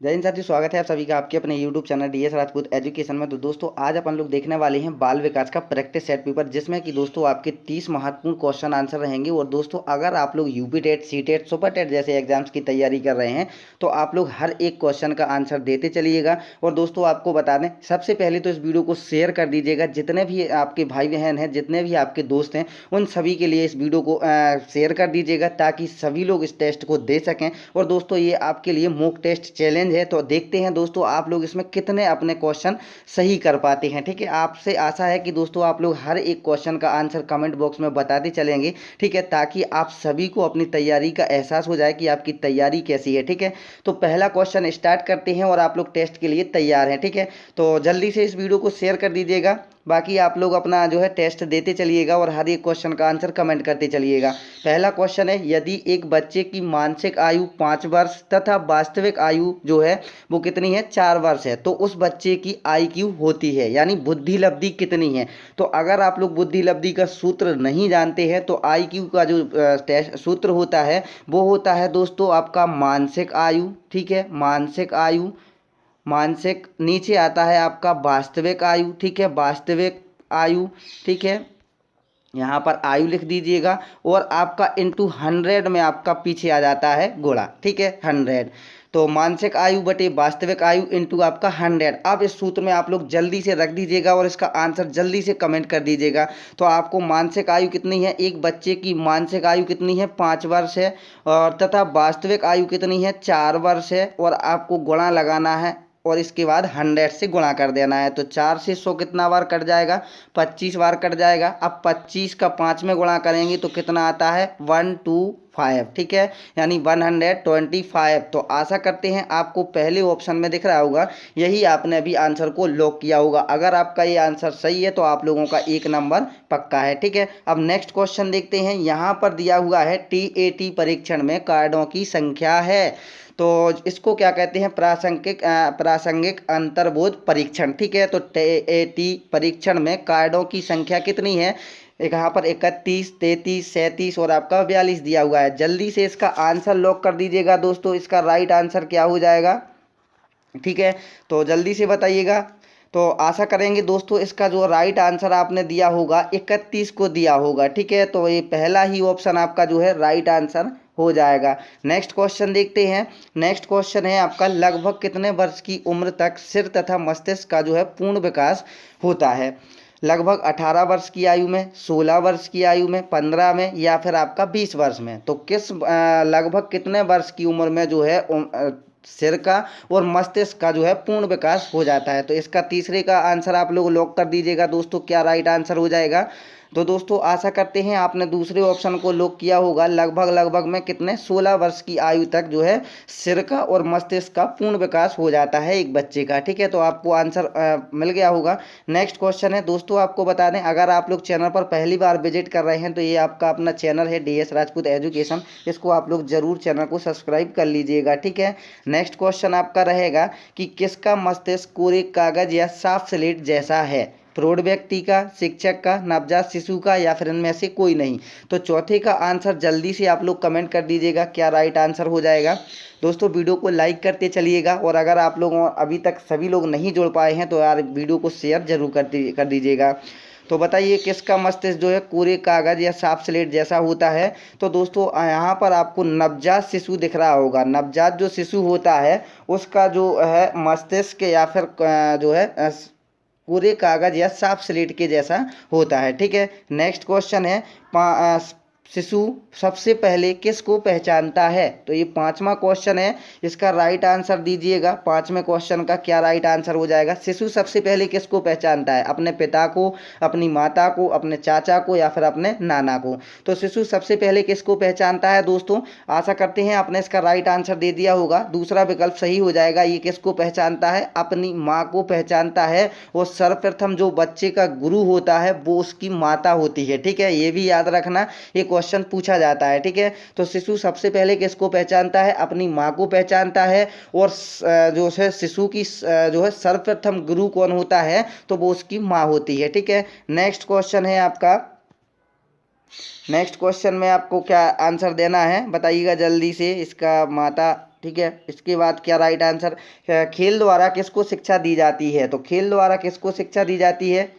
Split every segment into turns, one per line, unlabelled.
जय हिंद साथी, स्वागत है आप सभी का आपके अपने YouTube channel DS Rajput education में। तो दोस्तों आज अपन लोग देखने वाले हैं बाल विकास का प्रैक्टिस सेट पेपर, जिसमें कि दोस्तों आपके 30 महत्वपूर्ण क्वेश्चन आंसर रहेंगे। और दोस्तों अगर आप लोग UP TET, C TET, super TET जैसे एग्जाम्स की तैयारी कर रहे हैं तो आप लोग हर एक क्वेश्चन का आंसर देते चलिएगा। और दोस्तों आपको बता दें, सबसे पहले तो इस वीडियो को शेयर कर दीजिएगा। जितने भी आपके भाई बहन हैं, जितने भी आपके दोस्त हैं, उन सभी के लिए इस वीडियो को शेयर कर दीजिएगा ताकि सभी लोग इस टेस्ट को दे सकें। और दोस्तों ये आपके लिए मॉक टेस्ट चैलेंज है, तो देखते हैं दोस्तों आप लोग इसमें कितने अपने क्वेश्चन सही कर पाते हैं। ठीक है, आपसे आशा है कि दोस्तों आप लोग हर एक क्वेश्चन का आंसर कमेंट बॉक्स में बताते चलेंगे। ठीक है, ताकि आप सभी को अपनी तैयारी का एहसास हो जाए कि आपकी तैयारी कैसी है। ठीक है, तो पहला क्वेश्चन स्टार्ट करते हैं और आप लोग टेस्ट के लिए तैयार हैं। ठीक है, तो जल्दी से इस वीडियो को शेयर कर दीजिएगा। बाकी आप लोग अपना जो है टेस्ट देते चलिएगा और हर एक क्वेश्चन का आंसर कमेंट करते चलिएगा। पहला क्वेश्चन है, यदि एक बच्चे की मानसिक आयु 5 वर्ष तथा वास्तविक आयु जो है वो कितनी है, 4 वर्ष है, तो उस बच्चे की IQ होती है, यानी बुद्धि लब्धि कितनी है। तो अगर आप लोग बुद्धि लब्धि का सूत्र नहीं जानते हैं तो IQ का जो टेस्ट सूत्र होता है वो होता है दोस्तों आपका मानसिक आयु। ठीक है, मानसिक आयु, मानसिक नीचे आता है आपका वास्तविक आयु। ठीक है, वास्तविक आयु। ठीक है, यहाँ पर आयु लिख दीजिएगा और आपका इंटू 100 में आपका पीछे आ जाता है गुणा। ठीक है, 100। तो मानसिक आयु बटे वास्तविक आयु इंटू आपका 100। अब इस सूत्र में आप लोग जल्दी से रख दीजिएगा और इसका आंसर जल्दी से कमेंट कर दीजिएगा। तो आपको मानसिक आयु कितनी है, एक बच्चे की मानसिक आयु कितनी है, 5 वर्ष है, और तथा वास्तविक आयु कितनी है, 4 वर्ष है। और आपको गुणा लगाना है और इसके बाद 100 से गुणा कर देना है। तो 4 से 100 कितना बार कट जाएगा, 25 बार कट जाएगा। अब 25 का 5 में गुणा करेंगे तो कितना आता है, 125। ठीक है, यानी 125। तो आशा करते हैं आपको पहले ऑप्शन में दिख रहा होगा, यही आपने अभी आंसर को लॉक किया होगा। अगर आपका ये आंसर सही है तो आप लोगों का 1 नंबर पक्का है। ठीक है, अब नेक्स्ट क्वेश्चन देखते हैं। यहाँ पर दिया हुआ है TAT परीक्षण में कार्डों की संख्या है, तो इसको क्या कहते हैं, प्रासंगिक अंतर्बोध परीक्षण। ठीक है, तो TAT परीक्षण में कार्डों की संख्या कितनी है, एक यहाँ पर 31, 33, 37 और आपका 42 दिया हुआ है। जल्दी से इसका आंसर लॉक कर दीजिएगा दोस्तों। इसका राइट आंसर क्या हो जाएगा, ठीक है, तो जल्दी से बताइएगा। तो आशा करेंगे दोस्तों इसका जो राइट आंसर आपने दिया होगा 31 को दिया होगा। ठीक है, तो ये पहला ही ऑप्शन आपका जो है राइट आंसर हो जाएगा। नेक्स्ट क्वेश्चन देखते हैं। नेक्स्ट क्वेश्चन है आपका, लगभग कितने वर्ष की उम्र तक सिर तथा मस्तिष्क का जो है पूर्ण विकास होता है। लगभग 18 वर्ष की आयु में, 16 वर्ष की आयु में, 15 में, या फिर आपका 20 वर्ष में। तो किस लगभग कितने वर्ष की उम्र में जो है सिर का और मस्तिष्क का जो है पूर्ण विकास हो जाता है। तो इसका तीसरे का आंसर आप लोग लॉक कर दीजिएगा दोस्तों, क्या राइट आंसर हो जाएगा। तो दोस्तों आशा करते हैं आपने दूसरे ऑप्शन को लॉक किया होगा। लगभग लगभग में कितने, 16 वर्ष की आयु तक जो है सिर का और मस्तिष्क का पूर्ण विकास हो जाता है एक बच्चे का। ठीक है, तो आपको आंसर मिल गया होगा। नेक्स्ट क्वेश्चन है दोस्तों, आपको बता दें अगर आप लोग चैनल पर पहली बार विजिट कर रहे हैं तो ये आपका अपना चैनल है DS राजपूत एजुकेशन, इसको आप लोग जरूर चैनल को सब्सक्राइब कर लीजिएगा। ठीक है, नेक्स्ट क्वेश्चन आपका रहेगा कि किसका मस्तिष्क कोरे कागज या साफ स्लेट जैसा है, प्रौढ़ व्यक्ति का, शिक्षक का, नवजात शिशु का, या फिर इनमें से कोई नहीं। तो चौथे का आंसर जल्दी से आप लोग कमेंट कर दीजिएगा, क्या राइट आंसर हो जाएगा। दोस्तों वीडियो को लाइक करते चलिएगा और अगर आप लोगों अभी तक सभी लोग नहीं जुड़ पाए हैं तो यार वीडियो को शेयर जरूर कर दीजिएगा। तो बताइए किसका मस्तिष्क जो है कोरे कागज या साफ स्लेट जैसा होता है। तो दोस्तों यहाँ पर आपको नवजात शिशु दिख रहा होगा। नवजात जो शिशु होता है उसका जो है मस्तिष्क या फिर जो है पूरे कागज या साफ स्लेट के जैसा होता है। ठीक है, नेक्स्ट क्वेश्चन है, शिशु सबसे पहले किसको पहचानता है। तो ये 5वां क्वेश्चन है, इसका राइट आंसर दीजिएगा। 5वें क्वेश्चन का क्या राइट आंसर हो जाएगा, शिशु सबसे पहले किसको पहचानता है, अपने पिता को, अपनी माता को, अपने चाचा को, या फिर अपने नाना को। तो शिशु सबसे पहले किसको पहचानता है दोस्तों, आशा करते हैं आपने इसका राइट आंसर दे दिया होगा। दूसरा विकल्प सही हो जाएगा। ये किसको पहचानता है, अपनी माँ को पहचानता है। और सर्वप्रथम जो बच्चे का गुरु होता है वो उसकी माता होती है। ठीक है, ये भी याद रखना, ये क्वेश्चन पूछा जाता है। ठीक है, तो शिशु सबसे पहले किसको पहचानता है, अपनी माँ को पहचानता है। और जो है शिशु की जो है सर्वप्रथम गुरु कौन होता है, तो वो उसकी माँ होती है। ठीक है, नेक्स्ट क्वेश्चन है आपका। नेक्स्ट क्वेश्चन में आपको क्या आंसर देना है बताइएगा जल्दी से। इसका माता ठीक है। इसके बाद क्या राइट आंसर, खेल द्वारा किसको शिक्षा दी जाती है, तो खेल द्वारा किसको शिक्षा दी जाती है,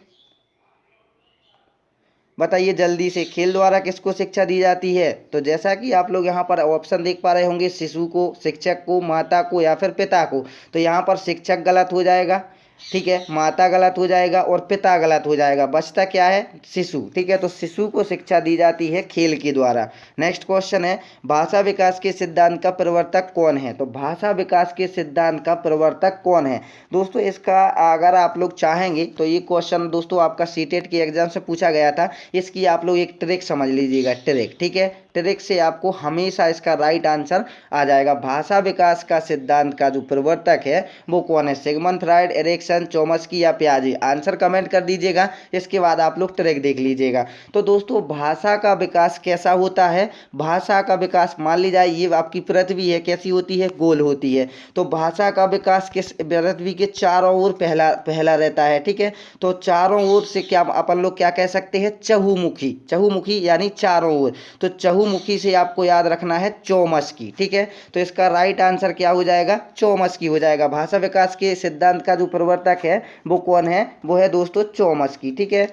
बताइए जल्दी से, खेल द्वारा किसको शिक्षा दी जाती है। तो जैसा कि आप लोग यहाँ पर ऑप्शन देख पा रहे होंगे, शिशु को, शिक्षक को, माता को या फिर पिता को। तो यहाँ पर शिक्षक गलत हो जाएगा, ठीक है, माता गलत हो जाएगा और पिता गलत हो जाएगा, बचता क्या है, शिशु, ठीक है। तो शिशु को शिक्षा दी जाती है खेल के द्वारा। नेक्स्ट क्वेश्चन है, भाषा विकास के सिद्धांत का प्रवर्तक कौन है, तो भाषा विकास के सिद्धांत का प्रवर्तक कौन है। दोस्तों इसका अगर आप लोग चाहेंगे तो ये क्वेश्चन दोस्तों आपका सीटेट के एग्जाम से पूछा गया था। इसकी आप लोग एक ट्रिक समझ लीजिएगा, ट्रिक, ठीक है। ट्रिक से आपको हमेशा इसका राइट आंसर आ जाएगा। भाषा विकास का सिद्धांत का जो प्रवर्तक है वो कौन है, सिगमंड फ्राइड, एरिक्सन, चॉम्स्की या पियाजे। आंसर कमेंट कर दीजिएगा, इसके बाद आप लोग ट्रिक देख लीजिएगा। तो दोस्तों भाषा का विकास कैसा होता है, भाषा का विकास मान ली जाए ये आपकी पृथ्वी है, कैसी होती है, गोल होती है। तो भाषा का विकास किस पृथ्वी के चारों ओर पहला पहला रहता है, ठीक है। तो चारों ओर से क्या अपन लोग क्या कह सकते हैं, चहुमुखी, चहुमुखी यानी चारों ओर। तो चहुमुखी से आपको याद रखना है चौमस्की, ठीक है। तो इसका राइट आंसर क्या हो जाएगा, चौमस्की हो जाएगा। भाषा विकास के सिद्धांत का जो प्रवर्तक है वो कौन है, वो है दोस्तों चौमस्की, ठीक है।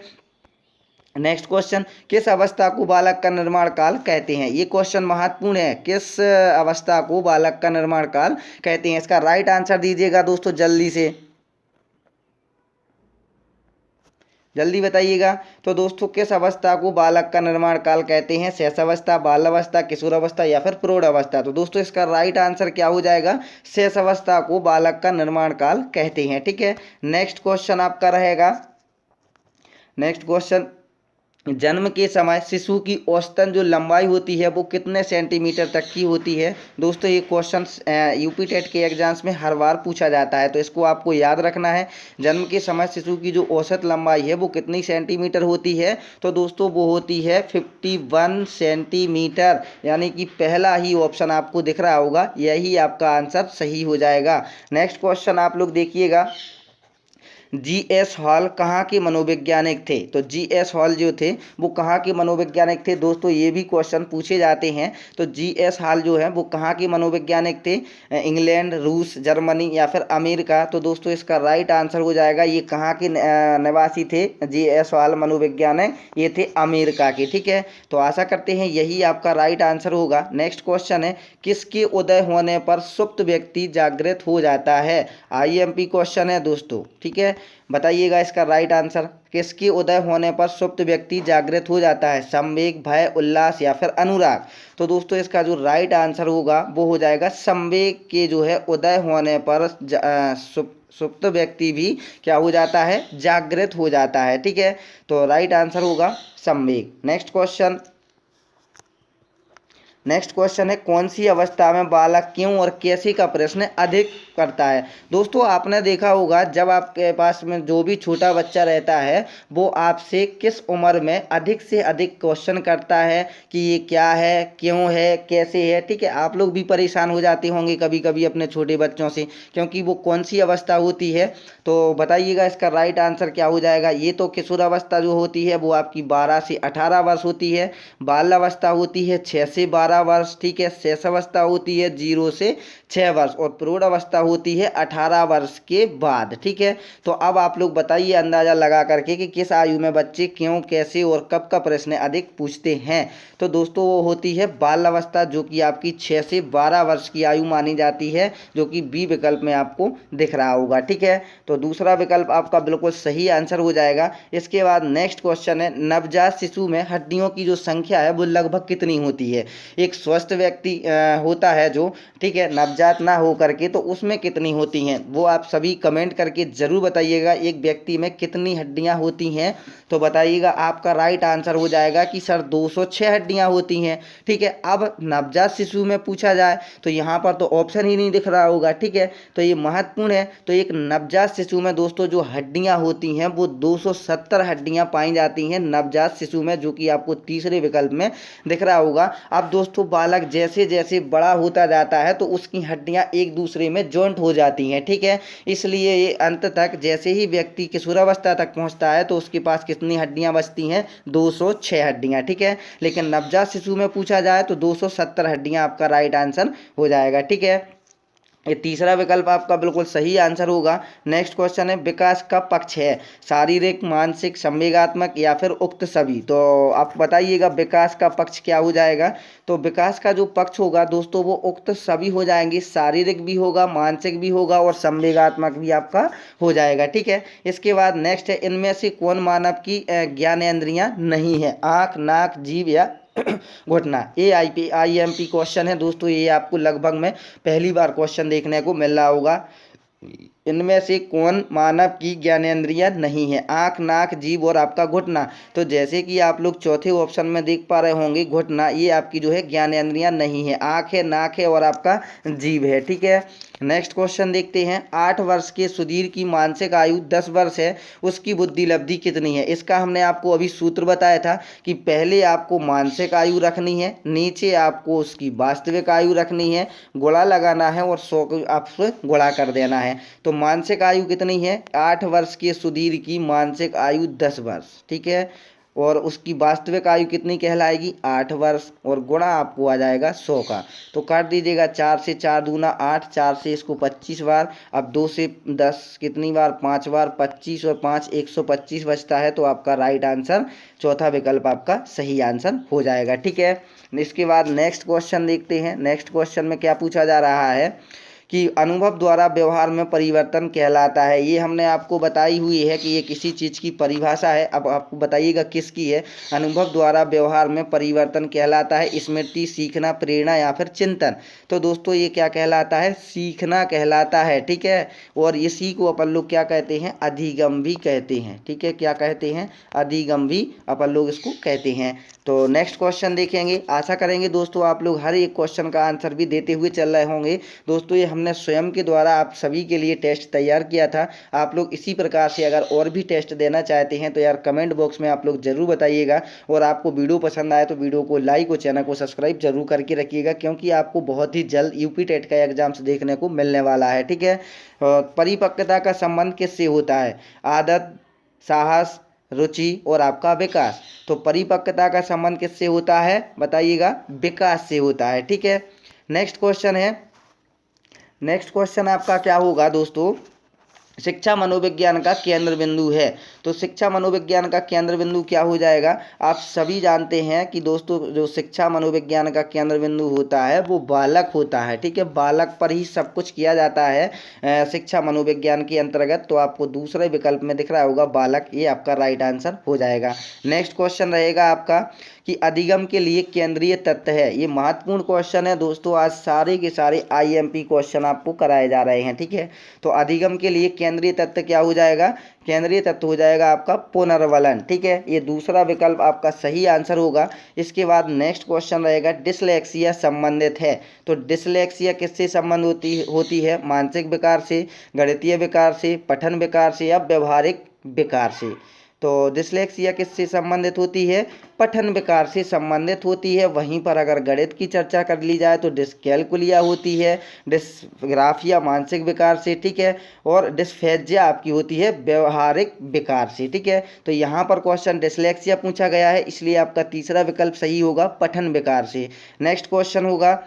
नेक्स्ट क्वेश्चन, किस अवस्था को बालक का निर्माण काल कहते हैं। ये क्वेश्चन महत्वपूर्ण है, किस अवस्था को बालक का निर्माण काल कहते हैं। इसका राइट आंसर दीजिएगा दोस्तों जल्दी से, जल्दी बताइएगा। तो दोस्तों किस अवस्था को बालक का निर्माण काल कहते हैं, शैशवावस्था, बाल अवस्था, किशोर अवस्था या फिर प्रौढ़ अवस्था। तो दोस्तों इसका राइट आंसर क्या हो जाएगा, शैशवावस्था को बालक का निर्माण काल कहते हैं, ठीक है। नेक्स्ट क्वेश्चन आपका रहेगा, नेक्स्ट क्वेश्चन, जन्म के समय शिशु की औसतन जो लंबाई होती है वो कितने सेंटीमीटर तक की होती है। दोस्तों ये क्वेश्चन यूपी टेट के एग्जाम्स में हर बार पूछा जाता है, तो इसको आपको याद रखना है। जन्म के समय शिशु की जो औसत लंबाई है वो कितनी सेंटीमीटर होती है, तो दोस्तों वो होती है 51 सेंटीमीटर, यानी कि पहला ही ऑप्शन आपको दिख रहा होगा, यही आपका आंसर सही हो जाएगा। नेक्स्ट क्वेश्चन आप लोग देखिएगा, जीएस हॉल कहाँ के मनोवैज्ञानिक थे। तो जीएस हॉल जो थे वो कहाँ के मनोवैज्ञानिक थे, दोस्तों ये भी क्वेश्चन पूछे जाते हैं। तो जीएस हॉल जो है वो कहाँ के मनोवैज्ञानिक थे, इंग्लैंड, रूस, जर्मनी या फिर अमेरिका। तो दोस्तों इसका राइट आंसर हो जाएगा, ये कहाँ के निवासी थे जीएस हॉल मनोवैज्ञानिक, ये थे अमेरिका के, ठीक है। तो आशा करते हैं यही आपका राइट आंसर होगा। नेक्स्ट क्वेश्चन है, किसके उदय होने पर सुप्त व्यक्ति जागृत हो जाता है। आईएमपी क्वेश्चन है दोस्तों, ठीक है। बताइएगा इसका राइट आंसर, किसके उदय होने पर सुप्त व्यक्ति जागृत हो जाता है, संवेग, भय, उल्लास या फिर अनुराग। तो दोस्तों इसका जो राइट आंसर होगा वो हो जाएगा संवेग के जो है उदय होने पर सुप्त व्यक्ति भी क्या हो जाता है, जागृत हो जाता है, ठीक है। तो राइट आंसर होगा संवेग। नेक्स्ट क्वेश्चन, नेक्स्ट क्वेश्चन है, कौन सी अवस्था में बालक क्यों और कैसे का प्रश्न अधिक करता है। दोस्तों आपने देखा होगा जब आपके पास में जो भी छोटा बच्चा रहता है वो आपसे किस उम्र में अधिक से अधिक क्वेश्चन करता है कि ये क्या है, क्यों है, कैसे है, ठीक है। आप लोग भी परेशान हो जाते होंगे कभी कभी अपने छोटे बच्चों से, क्योंकि वो कौन सी अवस्था होती है। तो बताइएगा इसका राइट आंसर क्या हो जाएगा। ये तो किशोर अवस्था जो होती है वो आपकी 12 से 18 वर्ष होती है, बाल अवस्था होती है 6 से 12 वर्ष, ठीक है। शैशवावस्था होती है 0 से 6 वर्ष और प्रौढ़ अवस्था होती है 18 वर्ष के बाद, ठीक है। तो अब आप लोग बताइए अंदाज़ा लगा करके कि किस आयु में बच्चे क्यों, कैसे और कब का प्रश्न अधिक पूछते हैं। तो दोस्तों वो होती है बाल अवस्था, जो कि आपकी 6 से 12 वर्ष की आयु मानी जाती है, जो कि बी विकल्प में आपको दिख रहा होगा, ठीक है। तो दूसरा विकल्प आपका बिल्कुल सही आंसर हो जाएगा। इसके बाद नेक्स्ट क्वेश्चन है, नवजात शिशु में हड्डियों की जो संख्या है वो लगभग कितनी होती है। एक स्वस्थ व्यक्ति होता है जो, ठीक है, नवजात ना हो करके, तो उसमें कितनी होती हैं वो आप सभी कमेंट करके ज़रूर बताइएगा। एक व्यक्ति में कितनी हड्डियां होती हैं, तो बताइएगा। आपका राइट आंसर हो जाएगा कि सर 206 हड्डियां होती हैं, ठीक है। अब नवजात शिशु में पूछा जाए तो यहाँ पर तो ऑप्शन ही नहीं दिख रहा होगा, ठीक है। तो ये महत्वपूर्ण है। तो एक नवजात शिशु में दोस्तों जो हड्डियां होती हैं वो 270 हड्डियां पाई जाती हैं नवजात शिशु में, जो कि आपको तीसरे विकल्प में दिख रहा होगा। अब दोस्तों बालक जैसे जैसे बड़ा होता जाता है तो उसकी हड्डियां एक दूसरे में जॉइंट हो जाती हैं, ठीक है। इसलिए ये अंत तक जैसे ही व्यक्ति किशोरावस्था तक पहुंचता है तो उसके पास कितनी हड्डियां बचती हैं, 206 हड्डियां, ठीक है। लेकिन नवजात शिशु में पूछा जाए तो 270 हड्डियां आपका राइट आंसर हो जाएगा, ठीक है। ये तीसरा विकल्प आपका बिल्कुल सही आंसर होगा। नेक्स्ट क्वेश्चन है, विकास का पक्ष है शारीरिक, मानसिक, संवेगात्मक या फिर उक्त सभी। तो आप बताइएगा विकास का पक्ष क्या हो जाएगा। तो विकास का जो पक्ष होगा दोस्तों वो उक्त सभी हो जाएंगे, शारीरिक भी होगा, मानसिक भी होगा और संवेगात्मक भी आपका हो जाएगा। ठीक है, इसके बाद नेक्स्ट है, इनमें से कौन मानव की ज्ञानेंद्रियां नहीं है, आँख, नाक, जीभ या घुटना। AIP IMP क्वेश्चन है दोस्तों, ये आपको लगभग में पहली बार क्वेश्चन देखने को मिल रहा होगा। इनमें से कौन मानव की ज्ञानेंद्रियां नहीं है, आँख, नाक, जीभ और आपका घुटना। तो जैसे कि आप लोग चौथे ऑप्शन में देख पा रहे होंगे घुटना, ये आपकी जो है ज्ञानेंद्रियां नहीं है, आँख है, नाक है और आपका जीभ है। ठीक है, नेक्स्ट क्वेश्चन देखते हैं, 8 वर्ष के सुधीर की मानसिक आयु 10 वर्ष है, उसकी बुद्धि लब्धि कितनी है। इसका हमने आपको अभी सूत्र बताया था कि पहले आपको मानसिक आयु रखनी है, नीचे आपको उसकी वास्तविक आयु रखनी है, गुणा लगाना है और 100 को आपसे गुणा कर देना है। तो मानसिक आयु कितनी है, 8 वर्ष के सुधीर की मानसिक आयु 10 वर्ष। ठीक है, और उसकी वास्तविक आयु कितनी कहलाएगी, 8 वर्ष, और गुणा आपको आ जाएगा 100 का। तो काट दीजिएगा, 4 से 4 दूना 8, 4 से इसको 25 बार, अब 2 से 10 कितनी बार, 5 बार, 25 और 5 125 बचता है। तो आपका राइट आंसर चौथा विकल्प आपका सही आंसर हो जाएगा। ठीक है, इसके बाद नेक्स्ट क्वेश्चन देखते हैं। नेक्स्ट क्वेश्चन में क्या पूछा जा रहा है कि अनुभव द्वारा व्यवहार में परिवर्तन कहलाता है। ये हमने आपको बताई हुई है कि ये किसी चीज़ की परिभाषा है। अब आपको बताइएगा किसकी है। अनुभव द्वारा व्यवहार में परिवर्तन कहलाता है स्मृति, सीखना, प्रेरणा या फिर चिंतन। तो दोस्तों ये क्या कहलाता है, सीखना कहलाता है। ठीक है, और इसी को अपन लोग क्या कहते हैं, अधिगम भी कहते हैं। ठीक है, क्या कहते हैं, अधिगम भी अपन लोग इसको कहते हैं। तो नेक्स्ट क्वेश्चन देखेंगे। आशा करेंगे दोस्तों आप लोग हर एक क्वेश्चन का आंसर भी देते हुए चल रहे होंगे। दोस्तों ये हमने स्वयं के द्वारा आप सभी के लिए टेस्ट तैयार किया था। आप लोग इसी प्रकार से अगर और भी टेस्ट देना चाहते हैं तो यार कमेंट बॉक्स में आप लोग ज़रूर बताइएगा। और आपको वीडियो पसंद आए तो वीडियो को लाइक और चैनल को सब्सक्राइब जरूर करके रखिएगा, क्योंकि आपको बहुत ही जल्द यूपी टेट का एग्जाम्स देखने को मिलने वाला है। ठीक है, परिपक्वता का संबंध किससे होता है, आदत, साहस, रुचि और आपका विकास। तो परिपक्वता का संबंध किससे होता है, बताइएगा, विकास से होता है। ठीक है, नेक्स्ट क्वेश्चन है। नेक्स्ट क्वेश्चन आपका क्या होगा दोस्तों, शिक्षा मनोविज्ञान का केंद्र बिंदु है। तो शिक्षा मनोविज्ञान का केंद्र बिंदु क्या हो जाएगा। आप सभी जानते हैं कि दोस्तों जो शिक्षा मनोविज्ञान का केंद्र बिंदु होता है वो बालक होता है। ठीक है, बालक पर ही सब कुछ किया जाता है शिक्षा मनोविज्ञान के अंतर्गत। तो आपको दूसरे विकल्प में दिख रहा होगा बालक, ये आपका राइट आंसर हो जाएगा। नेक्स्ट क्वेश्चन रहेगा आपका कि अधिगम के लिए केंद्रीय तत्व है। ये महत्वपूर्ण क्वेश्चन है दोस्तों, आज सारे के सारे IMP क्वेश्चन आपको कराए जा रहे हैं। ठीक है, तो अधिगम के लिए केंद्रीय तत्व क्या हो जाएगा, केंद्रीय तत्व हो जाएगा आपका पुनर्वलन। ठीक है, ये दूसरा विकल्प आपका सही आंसर होगा। इसके बाद नेक्स्ट क्वेश्चन रहेगा, डिसलेक्सिया संबंधित है। तो डिसलेक्सिया किससे संबंध होती है, मानसिक विकार से, गणितीय विकार से, पठन विकार से या व्यवहारिक विकार से। तो डिसलेक्सिया किससे संबंधित होती है, पठन विकार से संबंधित होती है। वहीं पर अगर गणित की चर्चा कर ली जाए तो डिसकैलकुलिया होती है, डिसग्राफिया मानसिक विकार से। ठीक है, और डिस्फेजिया आपकी होती है व्यवहारिक विकार से। ठीक है, तो यहाँ पर क्वेश्चन डिसलेक्सिया पूछा गया है, इसलिए आपका तीसरा विकल्प सही होगा, पठन विकार से। नेक्स्ट क्वेश्चन होगा,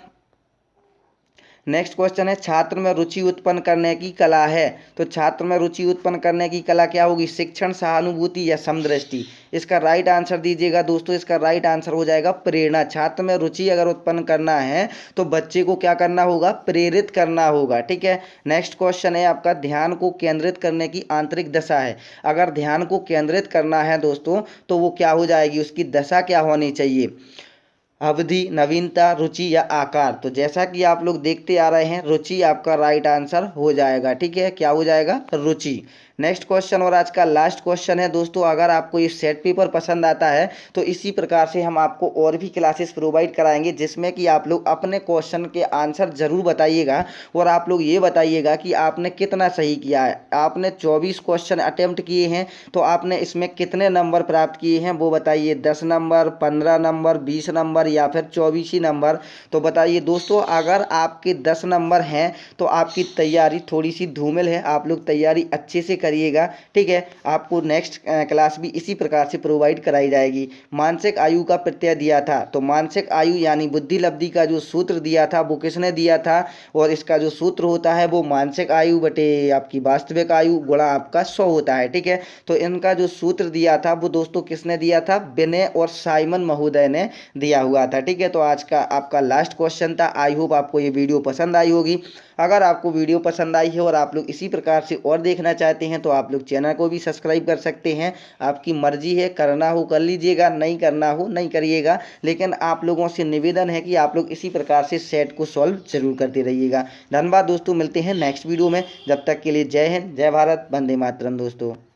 नेक्स्ट क्वेश्चन है, छात्र में रुचि उत्पन्न करने की कला है। तो छात्र में रुचि उत्पन्न करने की कला क्या होगी, शिक्षण, सहानुभूति या समदृष्टि। इसका राइट आंसर दीजिएगा दोस्तों, इसका राइट आंसर हो जाएगा प्रेरणा। छात्र में रुचि अगर उत्पन्न करना है तो बच्चे को क्या करना होगा, प्रेरित करना होगा। ठीक है, नेक्स्ट क्वेश्चन है आपका, ध्यान को केंद्रित करने की आंतरिक दशा है। अगर ध्यान को केंद्रित करना है दोस्तों तो वो क्या हो जाएगी, उसकी दशा क्या होनी चाहिए, अवधि, नवीनता, रुचि या आकार। तो जैसा कि आप लोग देखते आ रहे हैं रुचि आपका राइट आंसर हो जाएगा। ठीक है, क्या हो जाएगा, रुचि। नेक्स्ट क्वेश्चन और आज का लास्ट क्वेश्चन है दोस्तों, अगर आपको ये सेट पेपर पसंद आता है तो इसी प्रकार से हम आपको और भी क्लासेस प्रोवाइड कराएंगे, जिसमें कि आप लोग अपने क्वेश्चन के आंसर ज़रूर बताइएगा। और आप लोग ये बताइएगा कि आपने कितना सही किया है। आपने 24 क्वेश्चन अटेम्प्ट किए हैं तो आपने इसमें कितने नंबर प्राप्त किए हैं वो बताइए, 10 नंबर, 15 नंबर, 20 नंबर या फिर 24 नंबर। तो बताइए दोस्तों, अगर आपके 10 नंबर हैं तो आपकी तैयारी थोड़ी सी धूमिल है, आप लोग तैयारी अच्छे से करिएगा, ठीक है। आपको नेक्स्ट क्लास भी इसी प्रकार से प्रोवाइड कराई जाएगी। मानसिक आयु का प्रत्यय दिया था, तो मानसिक आयु यानी बुद्धि लब्धि का जो सूत्र दिया था वो किसने दिया था, और इसका जो सूत्र होता है वो मानसिक आयु बटे आपकी वास्तविक आयु गुणा आपका 100 होता है, ठीक है। तो इनका जो सूत्र दिया था वो दोस्तों किसने दिया था, विनय और साइमन महोदय ने दिया हुआ था, ठीक है। तो आज का आपका लास्ट क्वेश्चन था। आई होप आपको ये वीडियो पसंद आई होगी। अगर आपको वीडियो पसंद आई है और आप लोग इसी प्रकार से और देखना चाहते हैं तो आप लोग चैनल को भी सब्सक्राइब कर सकते हैं। आपकी मर्जी है, करना हो कर लीजिएगा, नहीं करना हो नहीं करिएगा, लेकिन आप लोगों से निवेदन है कि आप लोग इसी प्रकार से सेट को सॉल्व जरूर करते रहिएगा। धन्यवाद दोस्तों, मिलते हैं नेक्स्ट वीडियो में। जब तक के लिए जय हिंद, जय भारत, वंदे मातरम दोस्तों।